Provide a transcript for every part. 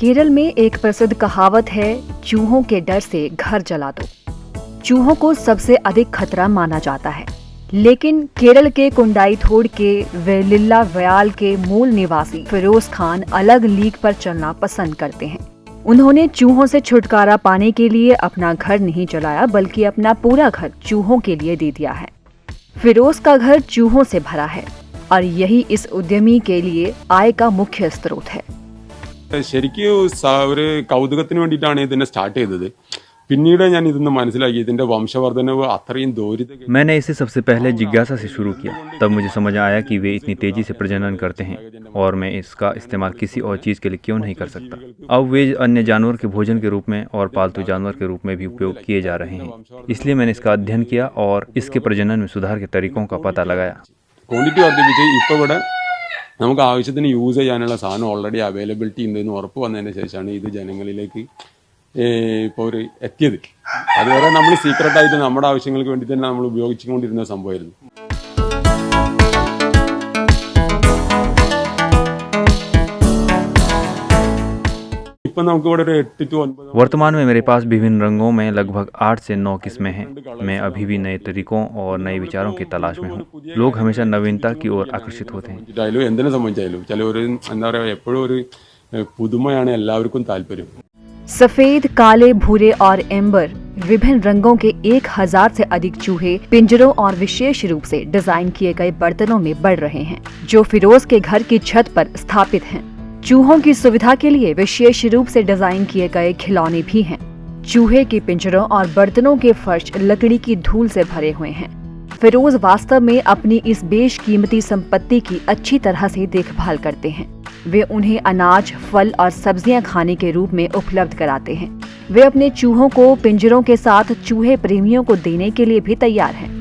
केरल में एक प्रसिद्ध कहावत है, चूहों के डर से घर जला दो। चूहों को सबसे अधिक खतरा माना जाता है, लेकिन केरल के कुंडाईथोड़ के वेलिल्ला व्याल के मूल निवासी फिरोज खान अलग लीग पर चलना पसंद करते हैं। उन्होंने चूहों से छुटकारा पाने के लिए अपना घर नहीं जलाया, बल्कि अपना पूरा घर चूहों के लिए दे दिया है। फिरोज का घर चूहों से भरा है और यही इस उद्यमी के लिए आय का मुख्य स्रोत है। ശരിക്കും ഒരു കൗതുകത്തിന് വേണ്ടിയിട്ടാണ് ഇതിനെ സ്റ്റാർട്ട് ചെയ്തത്. പിന്നീട് ഞാൻ ഇതൊന്ന് മനസ്സിലാക്കി ഇതിന്റെ വംശവർദ്ധനവ് അത്രയും ദൂരിത. मैंने इसे सबसे पहले जिज्ञासा से शुरू किया, तब मुझे समझ आया कि वे इतनी तेजी से प्रजनन करते हैं और मैं इसका इस्तेमाल किसी और चीज़ के लिए क्यों नहीं कर सकता। अब वे अन्य जानवर के भोजन के रूप में और पालतू जानवर के रूप में भी उपयोग किए जा रहे हैं, इसलिए मैंने इसका अध्ययन किया और इसके प्रजनन में सुधार के तरीकों का पता लगाया। ക്വാണ്ടിറ്റി വർദ്ധിപ്പിച്ച് ഇപ്പോൾ ഇവിടെ നമുക്ക് ആവശ്യത്തിന് യൂസ് ചെയ്യാനുള്ള സാധനം ഓൾറെഡി അവൈലബിലിറ്റി ഉണ്ടെന്ന് ഉറപ്പ് വന്നതിന് ശേഷമാണ് ഇത് ജനങ്ങളിലേക്ക് ഇപ്പോൾ ഒരു എത്തിയത്. അതുവരെ നമ്മൾ സീക്രട്ടായിട്ട് നമ്മുടെ ആവശ്യങ്ങൾക്ക് വേണ്ടി തന്നെ നമ്മൾ ഉപയോഗിച്ചുകൊണ്ടിരുന്ന സംഭവമായിരുന്നു. वर्तमान में मेरे पास विभिन्न रंगों में लगभग 8 से 9 किस्में हैं। मैं अभी भी नए तरीकों और नए विचारों की तलाश में हूँ। लोग हमेशा नवीनता की ओर आकर्षित होते हैं। सफेद, काले, भूरे और एम्बर विभिन्न रंगों के 1000 से अधिक चूहे पिंजरों और विशेष रूप से डिजाइन किए गए बर्तनों में बढ़ रहे हैं, जो फिरोज के घर की छत पर स्थापित हैं। चूहों की सुविधा के लिए विशेष रूप से डिजाइन किए गए खिलौने भी हैं। चूहे के पिंजरों और बर्तनों के फर्श लकड़ी की धूल से भरे हुए हैं। फिरोज वास्तव में अपनी इस बेशकीमती संपत्ति की अच्छी तरह से देखभाल करते हैं। वे उन्हें अनाज, फल और सब्जियां खाने के रूप में उपलब्ध कराते हैं। वे अपने चूहों को पिंजरों के साथ चूहे प्रेमियों को देने के लिए भी तैयार हैं।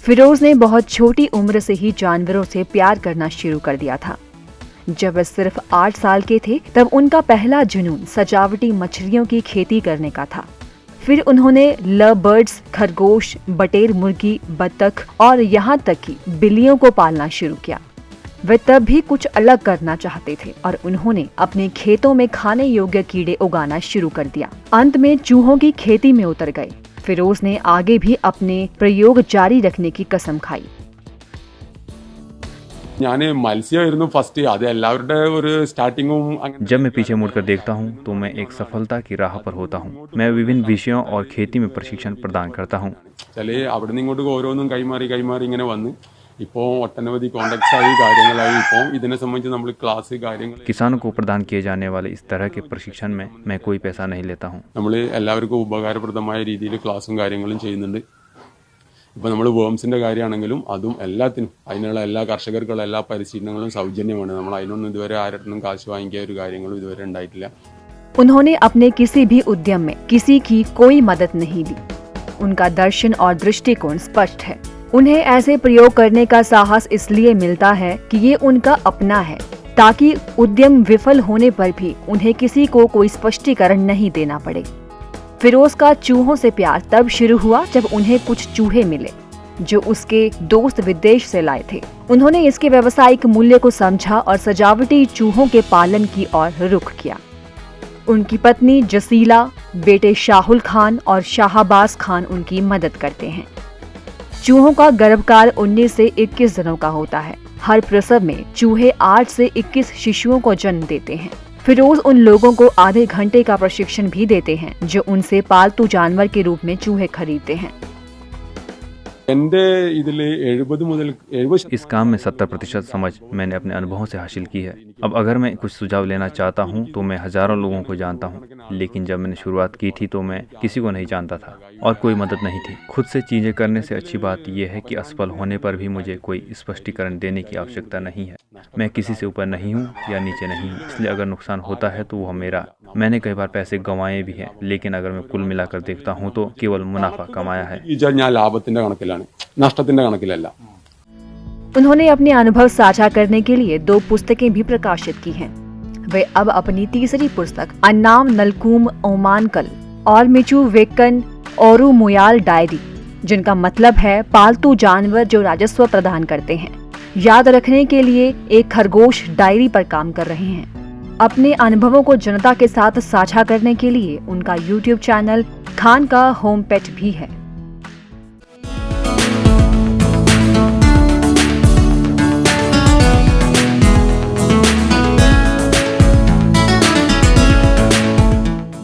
फिरोज ने बहुत छोटी उम्र से ही जानवरों से प्यार करना शुरू कर दिया था। जब वे सिर्फ 8 साल के थे, तब उनका पहला जुनून सजावटी मछलियों की खेती करने का था। फिर उन्होंने लव बर्ड्स, खरगोश, बटेर मुर्गी, बतख और यहाँ तक कि बिल्लियों को पालना शुरू किया। वे तब भी कुछ अलग करना चाहते थे और उन्होंने अपने खेतों में खाने योग्य कीड़े उगाना शुरू कर दिया। अंत में चूहों की खेती में उतर गए। फिरोज ने आगे भी अपने प्रयोग जारी रखने की कसम खाई। जब मैं पीछे मुड़कर देखता हूँ तो मैं एक सफलता की राह पर होता हूँ। मैं विभिन्न विषयों और खेती में प्रशिक्षण प्रदान करता हूँ। किसानों को प्रदान किए जाने वाले इस तरह के प्रशिक्षण में मैं कोई पैसा नहीं लेता हूँ। ഇപ്പോൾ നമ്മൾ വേംസിൻ്റെ കാര്യമാണെങ്കിലും അതും എല്ലാത്തിനും അതിനുള്ള എല്ലാ കർഷകർക്കുള്ള എല്ലാ പരിശീലനങ്ങളും സൗജന്യമാണ്. നമ്മൾ അതിനൊന്നും ഇതുവരെ ആരുടെ കാശ് വാങ്ങിക്കുക ഒരു കാര്യങ്ങളും ഇതുവരെ ഉണ്ടായിട്ടില്ല. उन्होंने अपने किसी भी उद्यम में किसी की कोई मदद नहीं ली। उनका दर्शन और दृष्टिकोण स्पष्ट है। उन्हें ऐसे प्रयोग करने का साहस इसलिए मिलता है कि ये उनका अपना है, ताकि उद्यम विफल होने पर भी उन्हें किसी को कोई स्पष्टीकरण नहीं देना पड़े। फिरोज का चूहों से प्यार तब शुरू हुआ जब उन्हें कुछ चूहे मिले जो उसके दोस्त विदेश से लाए थे। उन्होंने इसके व्यावसायिक मूल्य को समझा और सजावटी चूहों के पालन की ओर रुख किया। उनकी पत्नी जसीला, बेटे शाहुल खान और शाहबाज खान उनकी मदद करते हैं। चूहों का गर्भकाल 19 से 21 दिनों का होता है। हर प्रसव में चूहे 8 से 21 शिशुओं को जन्म देते हैं। फिरोज उन लोगों को आधे घंटे का प्रशिक्षण भी देते हैं जो उनसे पालतू जानवर के रूप में चूहे खरीदते हैं। इस काम में 70% समझ मैंने अपने अनुभवों से हासिल की है। अब अगर मैं कुछ सुझाव लेना चाहता हूँ तो मैं हजारों लोगों को जानता हूँ, लेकिन जब मैंने शुरुआत की थी तो मैं किसी को नहीं जानता था और कोई मदद नहीं थी। खुद से चीजें करने से अच्छी बात यह है कि असफल होने पर भी मुझे कोई स्पष्टीकरण देने की आवश्यकता नहीं है। मैं किसी से ऊपर नहीं हूँ या नीचे नहीं हूँ, इसलिए अगर नुकसान होता है तो वह मेरा। मैंने कई बार पैसे गंवाए भी हैं, लेकिन अगर मैं कुल मिलाकर देखता हूँ तो केवल मुनाफा कमाया है। उन्होंने अपने अनुभव साझा करने के लिए 2 पुस्तकें भी प्रकाशित की हैं। वे अब अपनी तीसरी पुस्तक अन्नाम नलकूम ओमानकल और मिचू वेक्कन औरू मुयाल डायरी जिनका मतलब है पालतू जानवर जो राजस्व प्रदान करते हैं। याद रखने के लिए एक खरगोश डायरी पर काम कर रहे हैं। अपने अनुभवों को जनता के साथ साझा करने के लिए उनका YouTube चैनल खान का होम पेट भी है।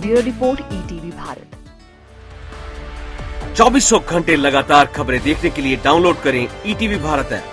Bureau report ETV Bharat. 24 घंटे लगातार खबरें देखने के लिए डाउनलोड करें ETV भारत ऐप।